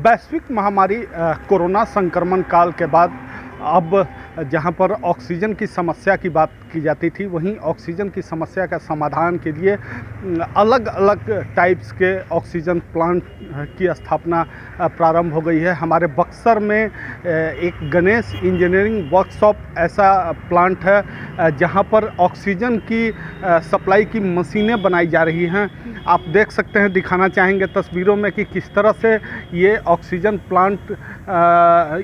वैश्विक महामारी कोरोना संक्रमण काल के बाद अब जहां पर ऑक्सीजन की समस्या की बात की जाती थी, वहीं ऑक्सीजन की समस्या का समाधान के लिए अलग अलग टाइप्स के ऑक्सीजन प्लांट की स्थापना प्रारंभ हो गई है। हमारे बक्सर में एक गणेश इंजीनियरिंग वर्कशॉप ऐसा प्लांट है जहां पर ऑक्सीजन की सप्लाई की मशीनें बनाई जा रही हैं। आप देख सकते हैं, दिखाना चाहेंगे तस्वीरों में कि किस तरह से ये ऑक्सीजन प्लांट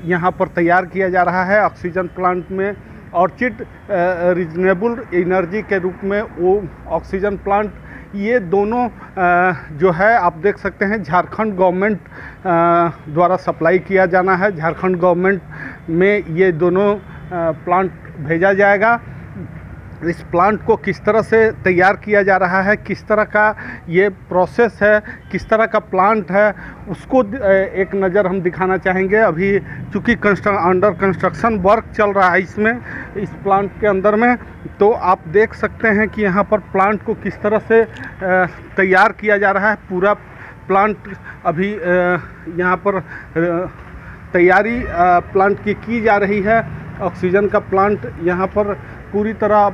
यहाँ पर तैयार किया जा रहा है। ऑक्सीजन प्लांट में ऑर्चिड रिजनेबल एनर्जी के रूप में वो ऑक्सीजन प्लांट, ये दोनों जो है आप देख सकते हैं झारखंड गवर्नमेंट द्वारा सप्लाई किया जाना है। झारखंड गवर्नमेंट में ये दोनों प्लांट भेजा जाएगा। इस प्लांट को किस तरह से तैयार किया जा रहा है, किस तरह का ये प्रोसेस है, किस तरह का प्लांट है, उसको एक नज़र हम दिखाना चाहेंगे। अभी चूँकि अंडर कंस्ट्रक्शन वर्क चल रहा है इसमें, इस प्लांट के अंदर में, तो आप देख सकते हैं कि यहाँ पर प्लांट को किस तरह से तैयार किया जा रहा है। पूरा प्लांट अभी यहाँ पर तैयारी प्लांट की जा रही है। ऑक्सीजन का प्लांट यहाँ पर पूरी तरह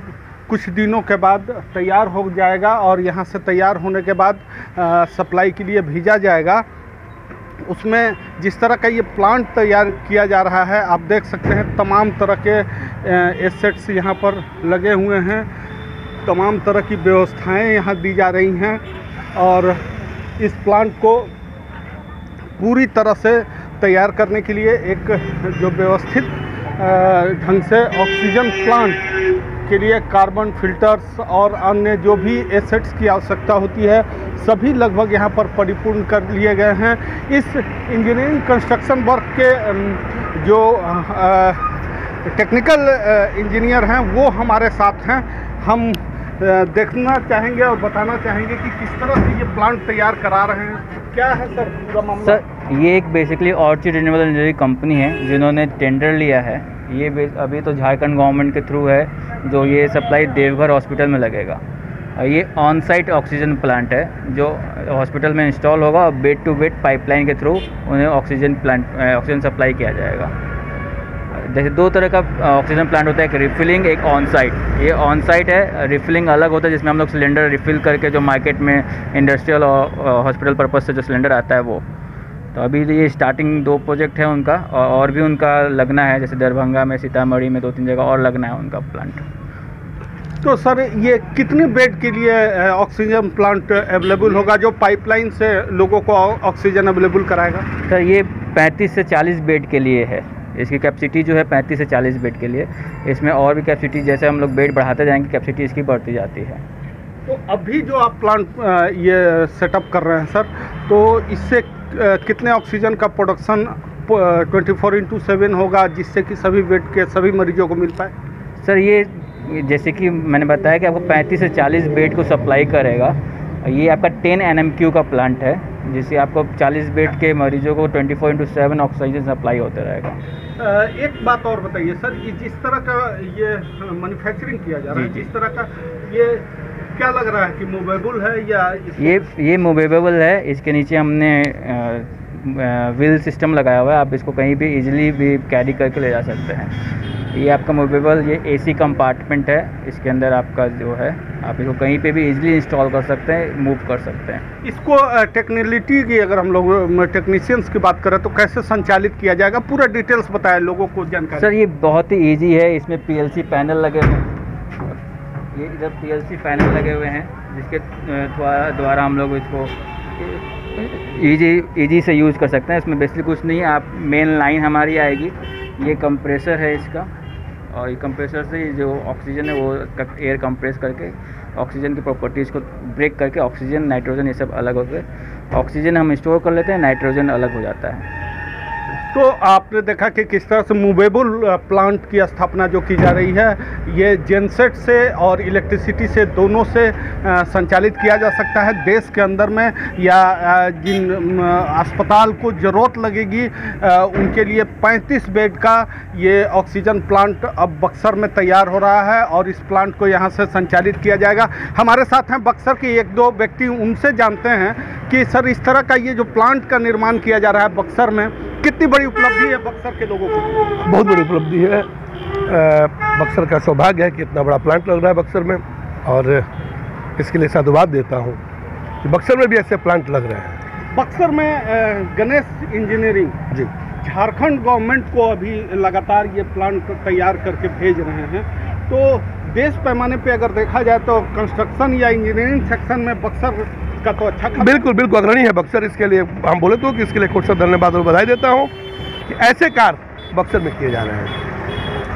कुछ दिनों के बाद तैयार हो जाएगा और यहाँ से तैयार होने के बाद सप्लाई के लिए भेजा जाएगा। उसमें जिस तरह का ये प्लांट तैयार किया जा रहा है, आप देख सकते हैं तमाम तरह के एसेट्स यहाँ पर लगे हुए हैं, तमाम तरह की व्यवस्थाएं यहाँ दी जा रही हैं और इस प्लांट को पूरी तरह से तैयार करने के लिए एक जो व्यवस्थित ढंग से ऑक्सीजन प्लांट के लिए कार्बन फिल्टर्स और अन्य जो भी एसेट्स की आवश्यकता होती है, सभी लगभग यहाँ पर परिपूर्ण कर लिए गए हैं। इस इंजीनियरिंग कंस्ट्रक्शन वर्क के जो टेक्निकल इंजीनियर हैं वो हमारे साथ हैं। हम देखना चाहेंगे और बताना चाहेंगे कि किस तरह से ये प्लांट तैयार करा रहे हैं। क्या है सर पूरा मामला? सर, ये एक basically orchid renewable energy company है जिन्होंने टेंडर लिया है। ये अभी तो झारखंड गवर्नमेंट के थ्रू है, जो ये सप्लाई देवघर हॉस्पिटल में लगेगा। ये ऑन साइट ऑक्सीजन प्लांट है जो हॉस्पिटल में इंस्टॉल होगा और बेड टू बेड पाइपलाइन के थ्रू उन्हें ऑक्सीजन सप्लाई किया जाएगा। जैसे दो तरह का ऑक्सीजन प्लांट होता है, एक रिफिलिंग, एक ऑन साइट। ये ऑन साइट है, रिफिलिंग अलग होता है जिसमें हम लोग सिलेंडर रिफ़िल करके जो मार्केट में इंडस्ट्रियल और हॉस्पिटल पर्पज़ से जो सिलेंडर आता है वो। तो अभी ये स्टार्टिंग 2 प्रोजेक्ट है उनका और भी उनका लगना है, जैसे दरभंगा में, सीतामढ़ी में 2-3 जगह और लगना है उनका प्लांट। तो सर ये कितने बेड के लिए ऑक्सीजन प्लांट अवेलेबल होगा जो पाइपलाइन से लोगों को ऑक्सीजन अवेलेबल कराएगा? सर ये 35 से 40 बेड के लिए है। इसकी कैपेसिटी जो है 35 से 40 बेड के लिए। इसमें और भी कैपेसिटी, जैसे हम लोग बेड बढ़ाते जाएंगे कैपेसिटी इसकी बढ़ती जाती है। तो अभी जो आप प्लांट ये सेटअप कर रहे हैं सर, तो इससे कितने ऑक्सीजन का प्रोडक्शन 24/7 होगा जिससे कि सभी बेड के सभी मरीजों को मिल पाए? सर ये जैसे कि मैंने बताया कि आपको 35 से 40 बेड को सप्लाई करेगा। ये आपका 10 NMQ का प्लांट है जिससे आपको 40 बेड के मरीजों को 24/7 ऑक्सीजन सप्लाई होता रहेगा। एक बात और बताइए सर, ये जिस तरह का ये मैन्युफैक्चरिंग किया जा रहा है, जिस तरह का ये क्या लग रहा है कि मूवेबल है या ये मूवेबल है। इसके नीचे हमने व्हील सिस्टम लगाया हुआ है, आप इसको कहीं भी इजीली भी कैरी करके ले जा सकते हैं। ये आपका मूवेबल, ये AC कंपार्टमेंट है, इसके अंदर आपका जो है आप इसको कहीं पे भी इजीली इंस्टॉल कर सकते हैं, मूव कर सकते हैं। इसको टेक्निकलिटी की अगर हम लोग टेक्नीशियंस की बात करें तो कैसे संचालित किया जाएगा, पूरा डिटेल्स बताएं लोगों को जानकारी। सर ये बहुत ही ईजी है। इसमें PLC पैनल लगे हुए हैं, ये इधर PLC पैनल लगे हुए हैं जिसके द्वारा हम लोग इसको ईजी से यूज़ कर सकते हैं। इसमें बेसिकली कुछ नहीं है, आप मेन लाइन हमारी आएगी, ये कंप्रेसर है इसका, और ये कंप्रेसर से जो ऑक्सीजन है वो एयर कंप्रेस करके ऑक्सीजन की प्रॉपर्टीज़ को ब्रेक करके ऑक्सीजन, नाइट्रोजन ये सब अलग हो गए। ऑक्सीजन हम स्टोर कर लेते हैं, नाइट्रोजन अलग हो जाता है। तो आपने देखा कि किस तरह से मूवेबल प्लांट की स्थापना जो की जा रही है, ये जेनसेट से और इलेक्ट्रिसिटी से दोनों से संचालित किया जा सकता है। देश के अंदर में या जिन अस्पताल को ज़रूरत लगेगी उनके लिए 35 बेड का ये ऑक्सीजन प्लांट अब बक्सर में तैयार हो रहा है और इस प्लांट को यहाँ से संचालित किया जाएगा। हमारे साथ हैं बक्सर के एक दो व्यक्ति, उनसे जानते हैं कि सर इस तरह का ये जो प्लांट का निर्माण किया जा रहा है बक्सर में, कितनी बड़ी उपलब्धि है बक्सर के लोगों को? बहुत बड़ी उपलब्धि है। बक्सर का सौभाग्य है कि इतना बड़ा प्लांट लग रहा है बक्सर में, और इसके लिए साधुवाद देता हूँ कि बक्सर में भी ऐसे प्लांट लग रहे हैं। बक्सर में गणेश इंजीनियरिंग जी झारखंड गवर्नमेंट को अभी लगातार ये प्लांट तैयार करके भेज रहे हैं, तो देश पैमाने पे अगर देखा जाए तो कंस्ट्रक्शन या इंजीनियरिंग सेक्शन में बक्सर का तो अच्छा बिल्कुल बिल्कुल अग्रणी है बक्सर। इसके लिए हम बोले तो कि इसके लिए कोट सा धन्यवाद और बधाई देता हूँ कि ऐसे कार्य बक्सर में किए जा रहे हैं।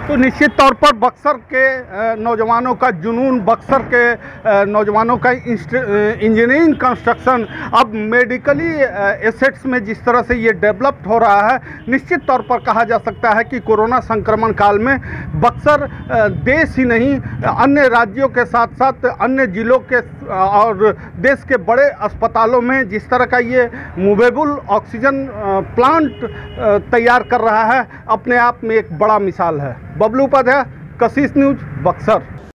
तो निश्चित तौर पर बक्सर के नौजवानों का जुनून, बक्सर के नौजवानों का इंजीनियरिंग कंस्ट्रक्शन अब मेडिकली एसेट्स में जिस तरह से ये डेवलप्ड हो रहा है, निश्चित तौर पर कहा जा सकता है कि कोरोना संक्रमण काल में बक्सर देश ही नहीं अन्य राज्यों के साथ साथ अन्य जिलों के और देश के बड़े अस्पतालों में जिस तरह का ये मूवेबल ऑक्सीजन प्लांट तैयार कर रहा है, अपने आप में एक बड़ा मिसाल है। बबलू उपाध्याय, कशिश न्यूज, बक्सर।